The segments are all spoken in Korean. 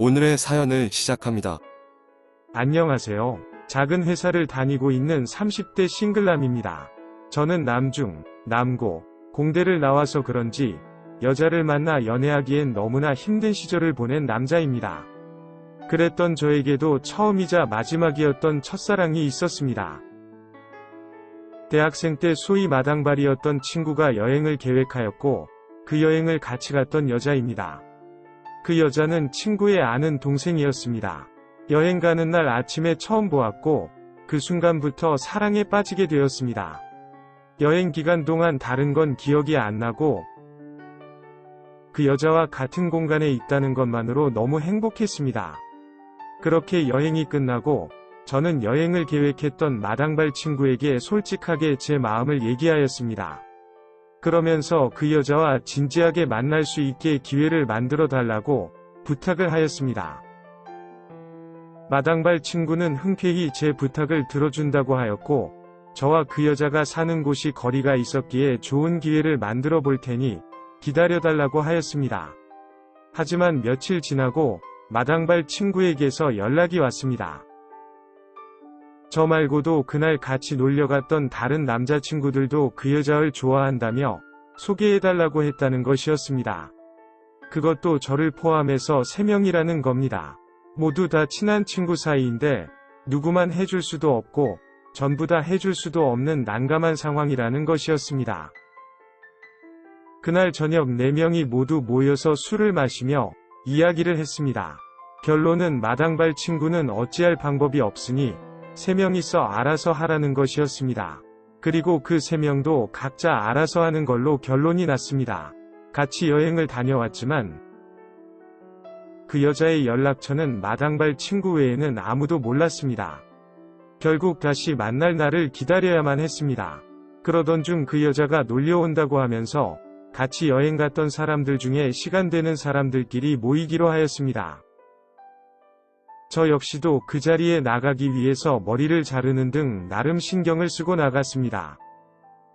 오늘의 사연을 시작합니다. 안녕하세요. 작은 회사를 다니고 있는 30대 싱글남입니다. 저는 남중, 남고, 공대를 나와서 그런지 여자를 만나 연애하기엔 너무나 힘든 시절을 보낸 남자입니다. 그랬던 저에게도 처음이자 마지막이었던 첫사랑이 있었습니다. 대학생 때 소위 마당발이었던 친구가 여행을 계획하였고 그 여행을 같이 갔던 여자입니다. 그 여자는 친구의 아는 동생이었습니다. 여행 가는 날 아침에 처음 보았고 그 순간부터 사랑에 빠지게 되었습니다. 여행 기간 동안 다른 건 기억이 안 나고 그 여자와 같은 공간에 있다는 것만으로 너무 행복했습니다. 그렇게 여행이 끝나고 저는 여행을 계획했던 마당발 친구에게 솔직하게 제 마음을 얘기하였습니다. 그러면서 그 여자와 진지하게 만날 수 있게 기회를 만들어 달라고 부탁을 하였습니다. 마당발 친구는 흔쾌히 제 부탁을 들어준다고 하였고 저와 그 여자가 사는 곳이 거리가 있었기에 좋은 기회를 만들어 볼 테니 기다려달라고 하였습니다. 하지만 며칠 지나고 마당발 친구에게서 연락이 왔습니다. 저 말고도 그날 같이 놀려갔던 다른 남자친구들도 그 여자를 좋아한다며 소개해달라고 했다는 것이었습니다. 그것도 저를 포함해서 3명이라는 겁니다. 모두 다 친한 친구 사이인데 누구만 해줄 수도 없고 전부 다 해줄 수도 없는 난감한 상황이라는 것이었습니다. 그날 저녁 4명이 모두 모여서 술을 마시며 이야기를 했습니다. 결론은 마당발 친구는 어찌할 방법이 없으니 3명이서 알아서 하라는 것이었습니다. 그리고 그 3명도 각자 알아서 하는 걸로 결론이 났습니다. 같이 여행을 다녀왔지만 그 여자의 연락처는 마당발 친구 외에는 아무도 몰랐습니다. 결국 다시 만날 날을 기다려야만 했습니다. 그러던 중 그 여자가 놀려온다고 하면서 같이 여행 갔던 사람들 중에 시간 되는 사람들끼리 모이기로 하였습니다. 저 역시도 그 자리에 나가기 위해서 머리를 자르는 등 나름 신경을 쓰고 나갔습니다.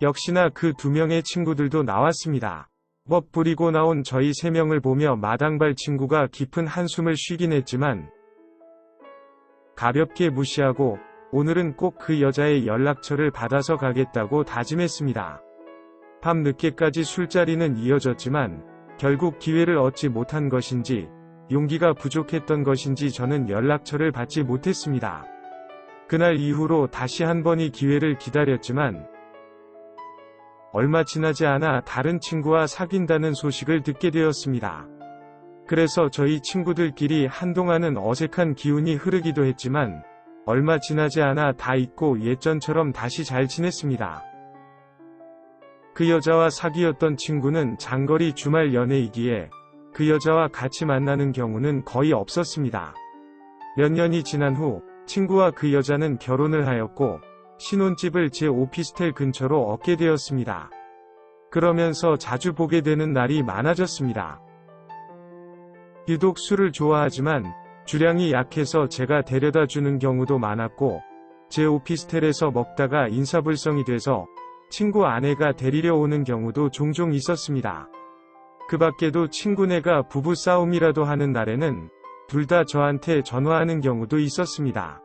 역시나 그 2명의 친구들도 나왔습니다. 멋부리고 나온 저희 3명을 보며 마당발 친구가 깊은 한숨을 쉬긴 했지만 가볍게 무시하고 오늘은 꼭 그 여자의 연락처를 받아서 가겠다고 다짐했습니다. 밤 늦게까지 술자리는 이어졌지만 결국 기회를 얻지 못한 것인지 용기가 부족했던 것인지 저는 연락처를 받지 못했습니다. 그날 이후로 다시 한 번의 기회를 기다렸지만 얼마 지나지 않아 다른 친구와 사귄다는 소식을 듣게 되었습니다. 그래서 저희 친구들끼리 한동안은 어색한 기운이 흐르기도 했지만 얼마 지나지 않아 다 잊고 예전처럼 다시 잘 지냈습니다. 그 여자와 사귀었던 친구는 장거리 주말 연애이기에 그 여자와 같이 만나는 경우는 거의 없었습니다. 몇 년이 지난 후 친구와 그 여자는 결혼을 하였고 신혼집을 제 오피스텔 근처로 얻게 되었습니다. 그러면서 자주 보게 되는 날이 많아졌습니다. 유독 술을 좋아하지만 주량이 약해서 제가 데려다 주는 경우도 많았고 제 오피스텔에서 먹다가 인사불성이 돼서 친구 아내가 데리러 오는 경우도 종종 있었습니다. 그 밖에도 친구네가 부부싸움이라도 하는 날에는 둘 다 저한테 전화하는 경우도 있었습니다.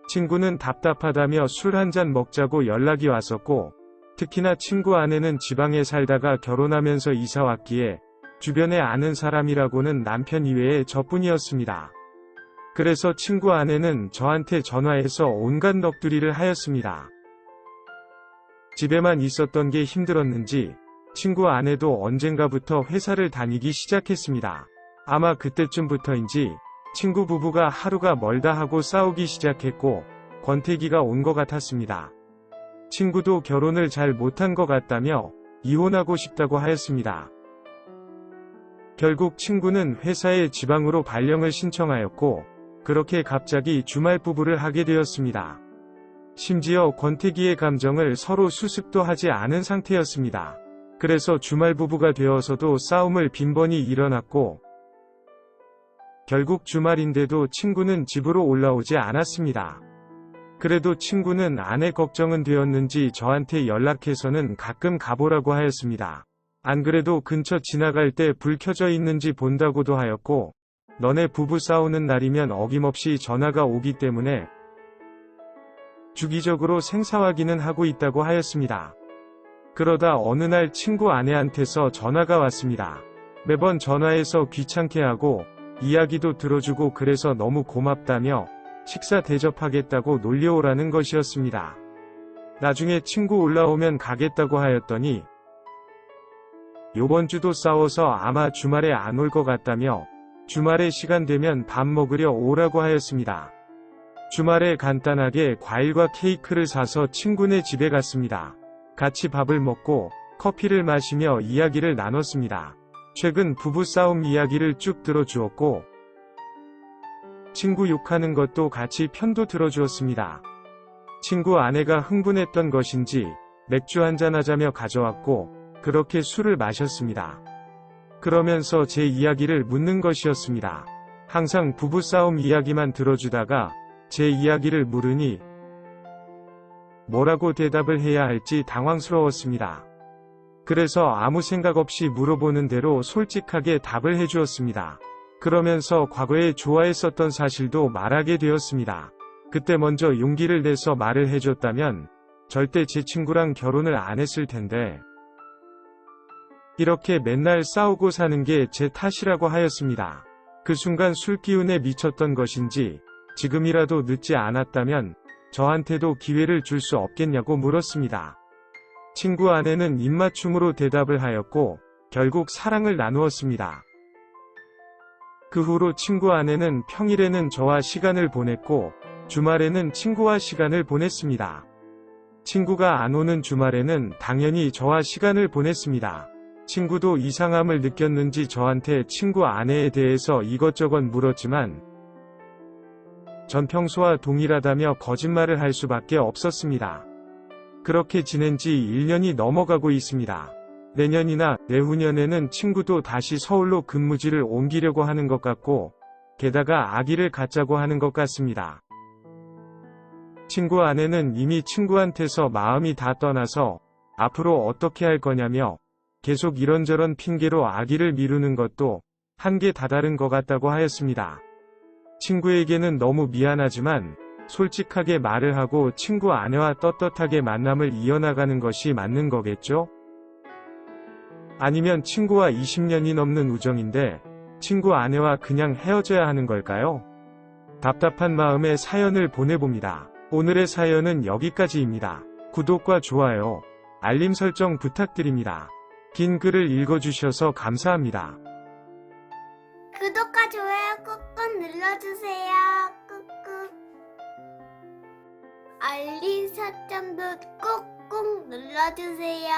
친구는 답답하다며 술 한잔 먹자고 연락이 왔었고 특히나 친구 아내는 지방에 살다가 결혼하면서 이사 왔기에 주변에 아는 사람이라고는 남편 이외에 저뿐이었습니다. 그래서 친구 아내는 저한테 전화해서 온갖 넋두리를 하였습니다. 집에만 있었던 게 힘들었는지 친구 아내도 언젠가부터 회사를 다니기 시작했습니다. 아마 그때쯤부터인지 친구 부부가 하루가 멀다 하고 싸우기 시작했고 권태기가 온 것 같았습니다. 친구도 결혼을 잘 못한 것 같다며 이혼하고 싶다고 하였습니다. 결국 친구는 회사에 지방으로 발령을 신청하였고 그렇게 갑자기 주말 부부를 하게 되었습니다. 심지어 권태기의 감정을 서로 수습도 하지 않은 상태였습니다. 그래서 주말 부부가 되어서도 싸움을 빈번히 일어났고 결국 주말인데도 친구는 집으로 올라오지 않았습니다. 그래도 친구는 아내 걱정은 되었는지 저한테 연락해서는 가끔 가보라고 하였습니다. 안 그래도 근처 지나갈 때 불 켜져 있는지 본다고도 하였고 너네 부부 싸우는 날이면 어김없이 전화가 오기 때문에 주기적으로 생사확인은 하고 있다고 하였습니다. 그러다 어느 날 친구 아내한테서 전화가 왔습니다. 매번 전화해서 귀찮게 하고 이야기도 들어주고 그래서 너무 고맙다며 식사 대접하겠다고 놀려오라는 것이었습니다. 나중에 친구 올라오면 가겠다고 하였더니 요번 주도 싸워서 아마 주말에 안 올 것 같다며 주말에 시간 되면 밥 먹으려 오라고 하였습니다. 주말에 간단하게 과일과 케이크를 사서 친구네 집에 갔습니다. 같이 밥을 먹고 커피를 마시며 이야기를 나눴습니다. 최근 부부싸움 이야기를 쭉 들어주었고 친구 욕하는 것도 같이 편도 들어주었습니다. 친구 아내가 흥분했던 것인지 맥주 한잔 하자며 가져왔고 그렇게 술을 마셨습니다. 그러면서 제 이야기를 묻는 것이었습니다. 항상 부부싸움 이야기만 들어주다가 제 이야기를 물으니 뭐라고 대답을 해야 할지 당황스러웠습니다. 그래서 아무 생각 없이 물어보는 대로 솔직하게 답을 해주었습니다. 그러면서 과거에 좋아했었던 사실도 말하게 되었습니다. 그때 먼저 용기를 내서 말을 해줬다면 절대 제 친구랑 결혼을 안 했을 텐데 이렇게 맨날 싸우고 사는 게 제 탓이라고 하였습니다. 그 순간 술기운에 미쳤던 것인지 지금이라도 늦지 않았다면 저한테도 기회를 줄 수 없겠냐고 물었습니다. 친구 아내는 입맞춤으로 대답을 하였고 결국 사랑을 나누었습니다. 그 후로 친구 아내는 평일에는 저와 시간을 보냈고 주말에는 친구와 시간을 보냈습니다. 친구가 안 오는 주말에는 당연히 저와 시간을 보냈습니다. 친구도 이상함을 느꼈는지 저한테 친구 아내에 대해서 이것저것 물었지만 전 평소와 동일하다며 거짓말을 할 수밖에 없었습니다. 그렇게 지낸 지 1년이 넘어가고 있습니다. 내년이나 내후년에는 친구도 다시 서울로 근무지를 옮기려고 하는 것 같고 게다가 아기를 갖자고 하는 것 같습니다. 친구 아내는 이미 친구한테서 마음이 다 떠나서 앞으로 어떻게 할 거냐며 계속 이런저런 핑계로 아기를 미루는 것도 한계 다다른 것 같다고 하였습니다. 친구에게는 너무 미안하지만 솔직하게 말을 하고 친구 아내와 떳떳하게 만남을 이어나가는 것이 맞는 거겠죠? 아니면 친구와 20년이 넘는 우정인데 친구 아내와 그냥 헤어져야 하는 걸까요? 답답한 마음에 사연을 보내봅니다. 오늘의 사연은 여기까지입니다. 구독과 좋아요, 알림 설정 부탁드립니다. 긴 글을 읽어주셔서 감사합니다. 구독과 좋아요 꾹꾹 눌러주세요. 꾹꾹. 알림 설정도 꾹꾹 눌러주세요.